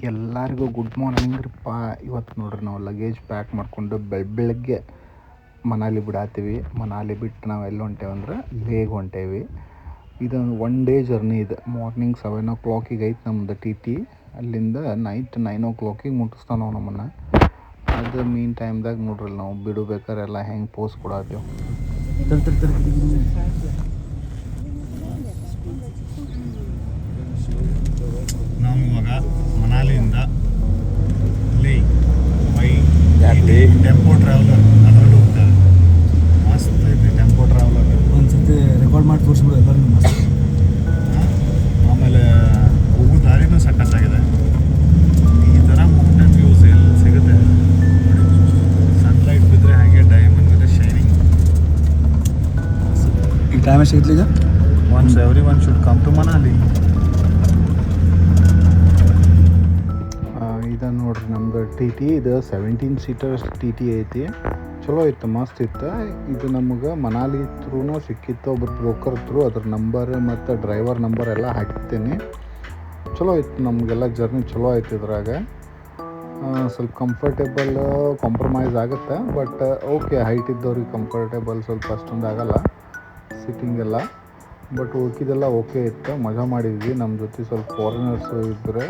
ಎಲ್ಲರಿಗೂ good morning ರೀಪ್ಪ. ಇವತ್ತು ನೋಡ್ರಿ ನಾವು ಲಗೇಜ್ ಪ್ಯಾಕ್ ಮಾಡಿಕೊಂಡು ಬೆಳಗ್ಗೆ ಮನಾಲಿ ಬಿಡಾತೀವಿ. ಮನಾಲಿ ಬಿಟ್ಟು ನಾವು ಎಲ್ಲಿ ಹೊಂಟೇವೆ ಅಂದ್ರೆ ಲೇಗ್ ಹೊಂಟೇವಿ. ಇದೊಂದು 1 ಡೇ ಜರ್ನಿ ಇದೆ. ಮಾರ್ನಿಂಗ್ 7 o'clock ಐತೆ ನಮ್ಮದು ಟಿ. ಅಲ್ಲಿಂದ ನೈಟ್ 9 o'clock ಮುಟ್ಟಿಸ್ತಾವೆ ನಾವು ನಮ್ಮನ್ನು. ಅದು ಮೀನ್ ಟೈಮ್ದಾಗ ನೋಡ್ರಿ ನಾವು ಬಿಡಬೇಕಾರೆ ಎಲ್ಲ ಹೆಂಗೆ ಪೋಸ್ ಕೊಡಾತೀವಿ. ನಾವು ಇವಾಗ ಮನಾಲಿಯಿಂದ ಟೆಂಪೋ ಟ್ರಾವೆಲರ್ ಅದರಲ್ಲಿ ಹೋಗ್ತಾರೆ. ಮಸ್ತ್ ಐತಿ ಟೆಂಪೋ ಟ್ರಾವೆಲರ್. ಒಂದ್ಸತಿ ರೆಕಾರ್ಡ್ ಮಾಡಿ ತೋರಿಸ್ಬಿಡು ಎಲ್ಲರೂ ಮಸ್ತ್. ಆಮೇಲೆ ಹೋಗೋ ದಾರಿನೂ ಸಖತ್ತಾಗಿದೆ. ಈ ಥರ ಮೌಂಟೇನ್ ವ್ಯೂಸ್ ಎಲ್ಲಿ ಸಿಗುತ್ತೆ. ಸನ್ಲೈಟ್ ಬಿದ್ದರೆ ಹಾಗೆ ಡೈಮಂಡ್ ಮೇಲೆ ಶೈನಿಂಗ್. ಈ ಟೈಮ್ ಸಿಗಲಿ ಈಗ. Once every one should come to Manali. ಇದು ನೋಡ್ರಿ ನಮ್ದು ಟಿ ಇದು 17 seaters ಟಿ ಐತಿ. ಚಲೋ ಇತ್ತು, ಮಸ್ತ್ ಇತ್ತು. ಇದು ನಮಗೆ ಮನಾಲಿ ಥ್ರೂನ ಸಿಕ್ಕಿತ್ತು, ಒಬ್ಬರು ಬ್ರೋಕರ್ ಥ್ರೂ. ಅದ್ರ ನಂಬರ್ ಮತ್ತು ಡ್ರೈವರ್ ನಂಬರ್ ಎಲ್ಲ ಹಾಕ್ತೀನಿ. ಚಲೋ ಇತ್ತು, ನಮಗೆಲ್ಲ ಜರ್ನಿ ಚಲೋ ಆಯ್ತು. ಇದ್ರಾಗ ಸ್ವಲ್ಪ ಕಂಫರ್ಟೇಬಲ್ ಕಾಂಪ್ರಮೈಸ್ ಆಗುತ್ತೆ, ಬಟ್ ಓಕೆ. ಹೈಟ್ ಇದ್ದವ್ರಿಗೆ ಕಂಫರ್ಟೇಬಲ್ ಸ್ವಲ್ಪ ಅಷ್ಟೊಂದು ಆಗಲ್ಲ ಸಿಟ್ಟಿಂಗ್ ಎಲ್ಲ, ಬಟ್ ಉಳ್ಕಿದೆಲ್ಲ ಓಕೆ ಇತ್ತು. ಮಜಾ ಮಾಡಿದ್ವಿ. ನಮ್ಮ ಜೊತೆ ಸ್ವಲ್ಪ ಫಾರಿನರ್ಸು ಇದ್ದರೆ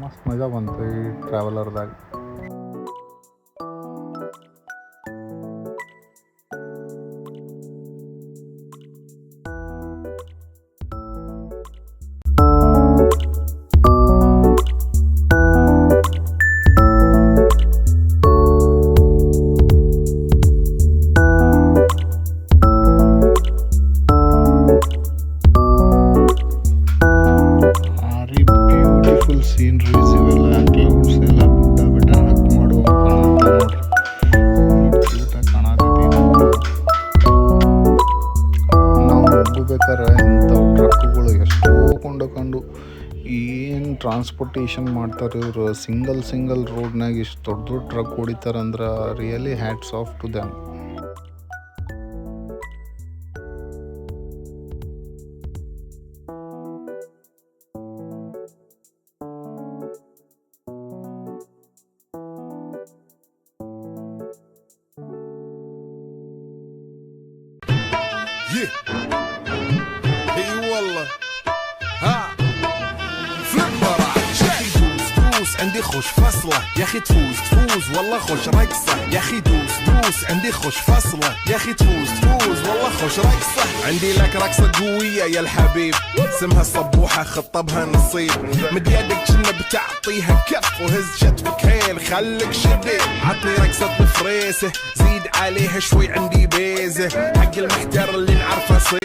ಮಸ್ತ್ ಮಜಾ ಬಂತು ಈ ಟ್ರಾವೆಲರ್ದಾಗ. ಸೀನ್ರೀಸ್ ಇವೆಲ್ಲ ಕ್ಲೌಡ್ಸ್ ಎಲ್ಲ ಬೆಟ್ಟ ಹಕ್ ಮಾಡೋ ಕಾಣತೈತಿ. ನಾವು ಹೋಗ್ಬೇಕಾರೆ ಇಂಥವು ಟ್ರಕ್ಗಳು ಎಷ್ಟೋ ಕೊಂಡಕೊಂಡು ಏನು ಟ್ರಾನ್ಸ್ಪೋರ್ಟೇಷನ್ ಮಾಡ್ತಾರೆ ಇವರು. ಸಿಂಗಲ್ ರೋಡ್ನಾಗ ಇಷ್ಟು ದೊಡ್ಡ ಟ್ರಕ್ ಹೊಡಿತಾರಂದ್ರೆ really hats off to them. اي والله ها فليبر دوس عندي خوش فصله يا اخي تفوز والله خوش رقصه يا اخي دوس عندي خوش فصله يا اخي تفوز والله خوش رقصه عندي لك رقصه قويه يا الحبيب اسمها الصبوحه خطبها نصيب مد يدك كنا بتعطيها كف وهز شتفك حيل خليك شديد عطني رقصه فريسه زيد عليها شوي عندي بيزه حق المحتر اللي نعرفه صيده.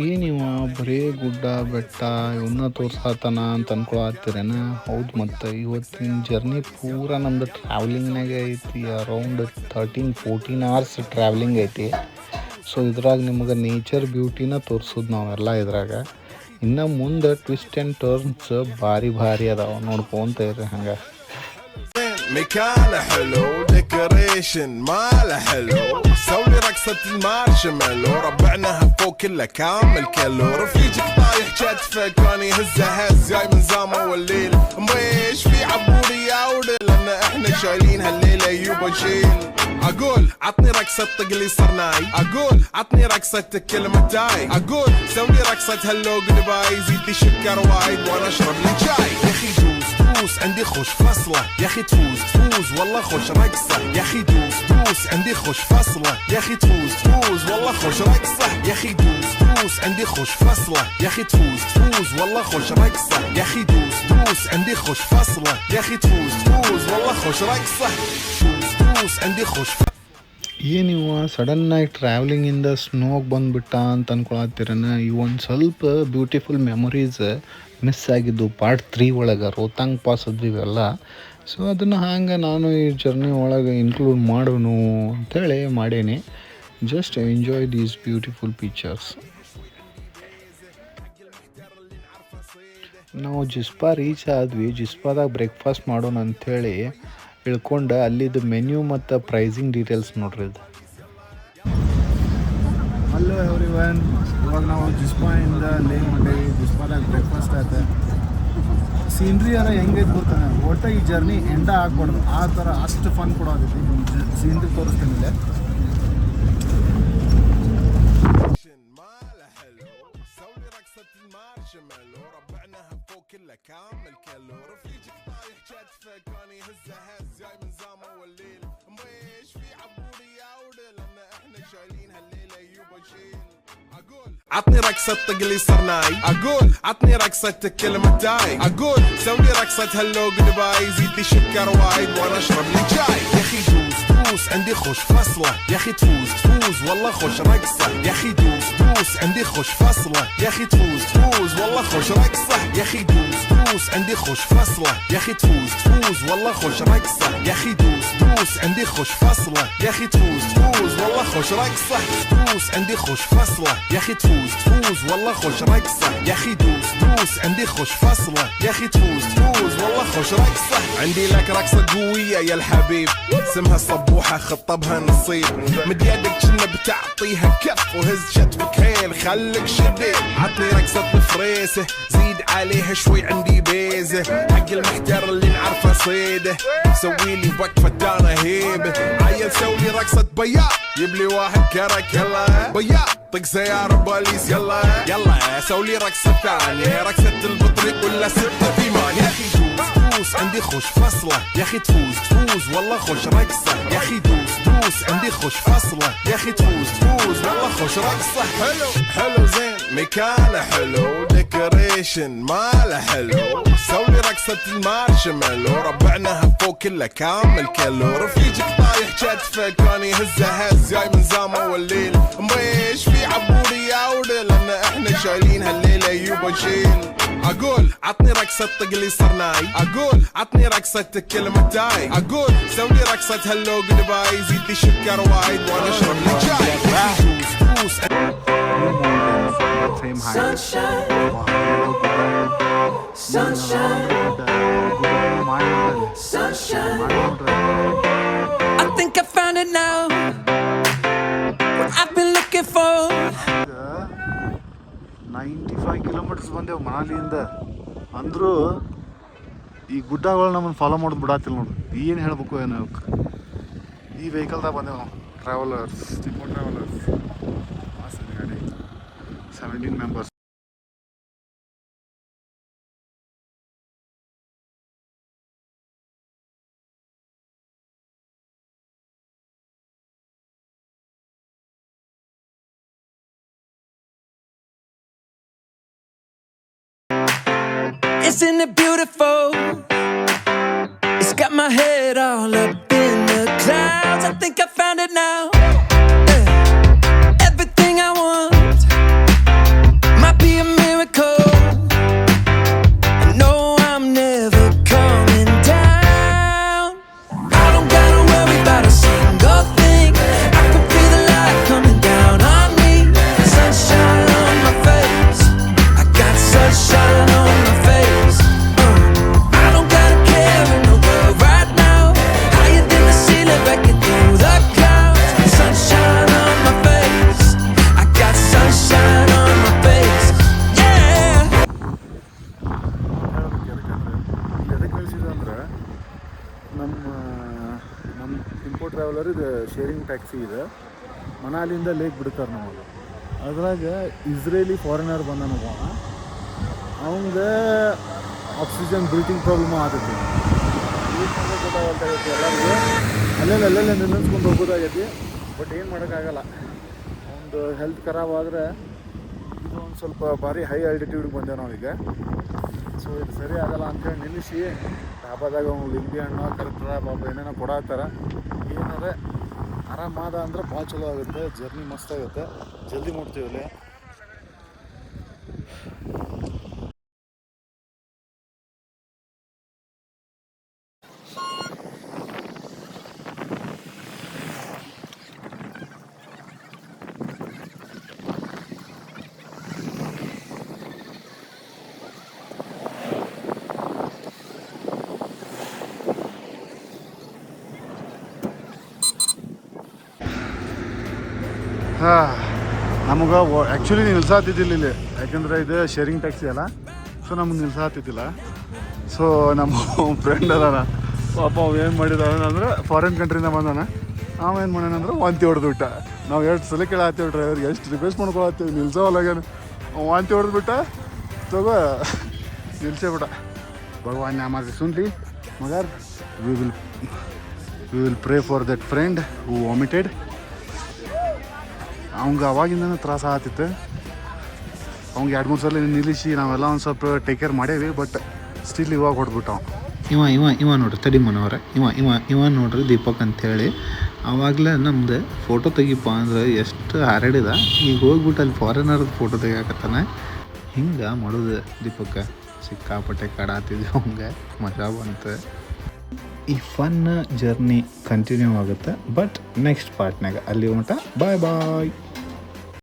ಏನಿವ ಬರೀ ಗುಡ್ಡ ಬೆಟ್ಟ ಇವನ್ನ ತೋರ್ಸಾತನ ಅಂತ ಅನ್ಕೊಳತ್ತೀರೇನ? ಹೌದು. ಮತ್ತು ಇವತ್ತಿನ ಜರ್ನಿ ಪೂರ ನಮ್ದು ಟ್ರಾವೆಲಿಂಗ್ನಾಗ ಐತಿ. ಅರೌಂಡ್ 13-14 hours ಟ್ರಾವೆಲಿಂಗ್ ಐತಿ. ಸೊ ಇದ್ರಾಗ ನಿಮ್ಗೆ ನೇಚರ್ ಬ್ಯೂಟಿನ ತೋರಿಸೋದು ನಾವೆಲ್ಲ ಇದ್ರಾಗ. ಇನ್ನು ಮುಂದೆ ಟ್ವಿಸ್ಟ್ ಆ್ಯಂಡ್ ಟರ್ನ್ಸ್ ಭಾರಿ ಅದಾವ, ನೋಡ್ಕೊಂತ ಇರ್ರಿ ಹಂಗೆ. مكانه حلو ديكوريشن ماله حلو سوي رقصة المارشميلو ربعناها فوق كله كامل كيلو رفيجك طايح كتفك واني هزه هز جاي من زامه والليل مبيش في عبوري يا ودل لان احنا شايلين هالليله يوبا شيل. اقول عطني رقصة طقلي صرناي اقول عطني رقصة كلمة تاي اقول سوي رقصة هاللو قلباي زيد لي شكر وايد وانا اشرب لي شاي يا اخي دوس عندي خوش فصله يا اخي تفوز والله خوش رقصه يا اخي دوس عندي خوش فصله يا اخي تفوز والله خوش رقصه يا اخي دوس عندي خوش فصله يا اخي تفوز والله خوش رقصه يا اخي دوس عندي خوش فصله يا اخي تفوز والله خوش رقصه دوس عندي خوش. ಏನಿವ ಸಡನ್ನಾಗಿ ಟ್ರಾವೆಲಿಂಗಿಂದ ಸ್ನೋಗೆ ಬಂದುಬಿಟ್ಟ ಅಂತ ಅನ್ಕೊಳತ್ತೀರನ? ಇವೊಂದು ಸ್ವಲ್ಪ ಬ್ಯೂಟಿಫುಲ್ ಮೆಮೊರೀಸ್ ಮಿಸ್ ಆಗಿದ್ದು ಪಾರ್ಟ್ 3 ಒಳಗೆ ರೋಹತಾಂಗ್ ಪಾಸ್ ಇವೆಲ್ಲ. ಸೊ ಅದನ್ನು ಹಂಗೆ ನಾನು ಈ ಜರ್ನಿ ಒಳಗೆ ಇನ್ಕ್ಲೂಡ್ ಮಾಡೋನು ಅಂಥೇಳಿ ಮಾಡೀನಿ. Just enjoy these beautiful pictures. ನಾವು ಜಿಸ್ಪಾ ರೀಚ್ ಆದ್ವಿ. ಜಿಸ್ಪಾದಾಗ ಬ್ರೇಕ್ಫಾಸ್ಟ್ ಮಾಡೋಣ ಅಂಥೇಳಿ ಇಳ್ಕೊಂಡು ಅಲ್ಲಿದ್ದು ಮೆನ್ಯೂ ಮತ್ತು ಪ್ರೈಸಿಂಗ್ ಡೀಟೇಲ್ಸ್ ನೋಡ್ರಿ. ಇದು ಹಲೋ ಎವ್ರಿವನ್, ಇವಾಗ ನಾವು ಜಿಸ್ಪಾಯಿಂದ ಲೇಹ್ ಹೊಂಟೇವಿ. ಜಿಸ್ಪಾದಾಗ ಬ್ರೇಕ್ಫಾಸ್ಟ್ ಆಯ್ತು. ಸೀನ್ರಿ ಎಲ್ಲ ಹೆಂಗೈತೆ ಗೊತ್ತಾನೆ, ಒಟ್ಟು ಈ ಜರ್ನಿ ಎಂಡ ಆಗ್ಬಾರ್ದು ಆ ಥರ ಅಷ್ಟು ಫನ್ ಕೊಡೋದೈತಿ. ಸೀನ್ರಿ ತೋರಿಸ್ತೀನಿ ಇಲ್ಲಿ. ماله حلو سوي رقصة المارشميلو ربعناها فوق كله كامل كيلو رفيجك طايح كتفك كان يهزه هز جاي من زامه والليل مبيش في عبوري يا ودل لان احنا شايلين هالليله يوبا شيل اقول عطني رقصة طق لي صرناي اقول عطني رقصة كلمة تاي اقول سوي رقصة هاللو قلباي زيد لي شكر وايد وانا اشرب لي جاي يا اخي دوس دوس عندي خوش فصلة يا اخي تفوز تفوز والله خوش رقصة يا اخي دوس دوس عندي خوش فصلة يا اخي تفوز تفوز والله خوش رقصة يا اخي دوس دوس عندي خوش فصلة يا اخي تفوز تفوز والله خوش رقصة يا اخي دوس دوس عندي خوش فصلة يا اخي تفوز تفوز والله خوش رقصة دوس عندي خوش فصلة يا اخي تفوز تفوز والله خوش رقصة يا اخي دوس دوس عندي خوش فصلة يا اخي تفوز تفوز والله خوش رقصة عندي لك رقصة قوية يا الحبيب اسمها الصبوحة خطبها نصيب مد يدك كنا بتعطيها كف وهز شتفك هيل خلك شديد عطني رقصة الفريسة زيد عليها شوي عندي بيزة حق المحتر اللي نعرفه صيده سوي لي وقفة انا هيبة عيل سوي رقصة بياض يبلي واحد كرك يلا بياض طق سيارة بوليس يلا يلا سوي رقصة ثانية رقصة البطريق ولا ستة في مان يا اخي دوس عندي خوش فصلة يا اخي تفوز تفوز والله خوش رقصة يا اخي دوس دوس عندي خوش فصلة يا اخي تفوز تفوز والله خوش رقصة حلو حلو زين مكانه حلو ديكوريشن ماله حلو سوي رقصة المارشميلو ربعناها فوق كله كامل كيلو رفيجك طايح كتفك كان يهزه هز جاي من زامه والليل مبيش في عبوري يا ودل لان احنا شايلين هالليله يوبا شيل اقول عطني رقصة طق لي صرناي اقول عطني رقصة كلمة تاي اقول سوي رقصة هاللو قلباي زيد لي شكر وايد وانا اشرب لي جاي دوس I think I found it now. What I've been looking for. 95 kilometres ಬಂದೆವು ಮನಾಲಿಯಿಂದ. ಅಂದರೂ ಈ ಗುಡ್ಡಗಳು ನಮ್ಮನ್ನು ಫಾಲೋ ಮಾಡೋದು ಬಿಡತ್ತಿಲ್ಲ ನೋಡಿ. ಏನು ಹೇಳ್ಬೇಕು ಏನೋ ಈ ವೆಹಿಕಲ್ದಾಗ ಬಂದೆವು ನಾವು ಟ್ರಾವೆಲರ್ಸ್ ಟಿಂಪೋ ಟ್ರಾವೆಲರ್ಸ್ ಮಸ್ತ್ ಗಾಡಿ 17 members. Isn't it beautiful? It's got my head all up in the clouds. I think I found it now. Yeah. Everything I want might be a miracle. I know I'm never coming down. I don't gotta worry about a single thing. I can feel the light coming down on me. Sunshine on my face. I got sunshine on my face. I don't gotta care in the world right now. Higher than the ceiling, breaking through the clouds. Sunshine on my face. I got sunshine on my face. Yeah. ಎದಕ್ಕೆ ಕಳಿಸಿದ್ರು ಅಂದ್ರೆ ನಮ್ಮ tempo traveller ಇದು sharing taxi ಇದೆ. ಮನಾಲಿಯಿಂದ lake ಬಿಡ್ತಾರೆ ನಮಗೆ. ಅದ್ರಾಗ ಇಸ್ರೇಲಿ ಫಾರಿನರ್ ಬಂದನವ, ಅವಂಗೆ ಆಕ್ಸಿಜನ್ ಬ್ರೀತಿಂಗ್ ಪ್ರಾಬ್ಲಮ್ ಆಗೈತಿ. ಗೊತ್ತಾಗಲ್ತಾಗೈತಿ ಎಲ್ಲರಿಗೂ. ಅಲ್ಲೆಲ್ಲ ನಿಲ್ಲಿಸ್ಕೊಂಡು ಹೋಗೋದಾಗೈತಿ. ಬಟ್ ಏನು ಮಾಡೋಕ್ಕಾಗಲ್ಲ. ಒಂದು ಹೆಲ್ತ್ ಖರಾಬ್ ಆದರೆ ಇದು ಒಂದು ಸ್ವಲ್ಪ ಭಾರಿ ಹೈ ಆಲ್ಟಿಟ್ಯೂಡ್ಗೆ ಬಂದೇವೆ ನಾವೀಗ. ಸೊ ಇದು ಸರಿ ಆಗಲ್ಲ ಅಂಥೇಳಿ ನಿಲ್ಲಿಸಿ ಡಾಬಾದಾಗ ಲಿಂಬೆ ಹಣ್ಣು ಕರ್ಪೂರ ಪಾಪ ಏನೇನೋ ಕೊಡಾತ್ತಾರ. ಏನಾದ್ರೆ ಆರಾಮಾದ ಅಂದ್ರೆ ಭಾಳ ಚಲೋ ಆಗುತ್ತೆ. ಜರ್ನಿ ಮಸ್ತ್ ಆಗುತ್ತೆ. ಜಲ್ದಿ ಮುಟ್ತೀವಿ ಅಲ್ಲಿ. ನಮಗೆ ಆ್ಯಕ್ಚುಲಿ ನಿಲ್ಸಾತಿದ್ದಿಲ್ಲ ಇಲ್ಲಿ, ಯಾಕೆಂದ್ರೆ ಇದು ಶೇರಿಂಗ್ ಟ್ಯಾಕ್ಸಿ ಅಲ್ಲ. ಸೊ ನಮಗೆ ನಿಲ್ಸಾತಿದ್ದಿಲ್ಲ. ಸೊ ನಮ್ಮ ಫ್ರೆಂಡ್ ಅದಾನ ಪಾಪ ಅವ ಏನು ಮಾಡಿದಾನ ಅಂದ್ರೆ ಫಾರಿನ್ ಕಂಟ್ರಿಯಿಂದ ಬಂದಾನ. ಅವೇನು ಮಾಡ್ಯಾನಂದ್ರೆ ವಾಂತಿ ಹೊಡೆದ್ಬಿಟ್ಟ. ನಾವು ಎಷ್ಟು ಸಲ ಕೇಳತ್ತೀವಿ ಡ್ರೈವರ್ಗೆ, ಎಷ್ಟು ರಿಕ್ವೆಸ್ಟ್ ಮಾಡ್ಕೊಳತ್ತೀವಿ, ನಿಲ್ಸೋವಲ್ಲಾಗ್ಯಾನ. ವಾಂತಿ ಹೊಡೆದ್ಬಿಟ್ಟ, ತಗೋ ನಿಲ್ಸೇ ಬಿಟ್ಟ. ಭಗವಾನ್ ಹಮಾರೆ ಸುನ್ಲಿ ಮಗರ್ we will pray for that friend who vomited. ಅವಂಗೆ ಅವಾಗಿಂದನೇ ತ್ರಾಸ ಆಗತ್ತಿತ್ತು. ಅವ್ಗೆ 2-3 ಸಲ ನಿಲ್ಲಿಸಿ ನಾವೆಲ್ಲ ಒಂದು ಸ್ವಲ್ಪ ಟೇಕ್ ಕೇರ್ ಮಾಡೇವಿ. ಬಟ್ ಸ್ಟಿಲ್ ಇವಾಗ ಹೊಡೆದ್ಬಿಟ್ಟ ಇವ ನೋಡ್ರಿ ತಡಿ ಮನೋರ ಇವ ನೋಡ್ರಿ ದೀಪಕ್ ಅಂಥೇಳಿ. ಆವಾಗಲೇ ನಮ್ದು ಫೋಟೋ ತೆಗಿಪ್ಪ ಅಂದ್ರೆ ಎಷ್ಟು ಹಾರಾಡಿದ. ಈಗ ಹೋಗ್ಬಿಟ್ಟು ಅಲ್ಲಿ ಫಾರಿನರ್ದು ಫೋಟೋ ತೆಗಿಯಾಕತ್ತಾನೆ. ಹಿಂಗೆ ಮಾಡೋದು ದೀಪಕ್ಕ. ಸಿಕ್ಕಾಪಟ್ಟೆ ಕಡಾತಿದ್ವಿ ಅವಂಗೆ, ಮಜಾ ಬಂತು. ಈ ಫನ್ ಜರ್ನಿ ಕಂಟಿನ್ಯೂ ಆಗುತ್ತೆ ಬಟ್ ನೆಕ್ಸ್ಟ್ ಪಾರ್ಟ್ನಾಗ. ಅಲ್ಲಿ ಮಟ ಬಾಯ್ ಬಾಯ್.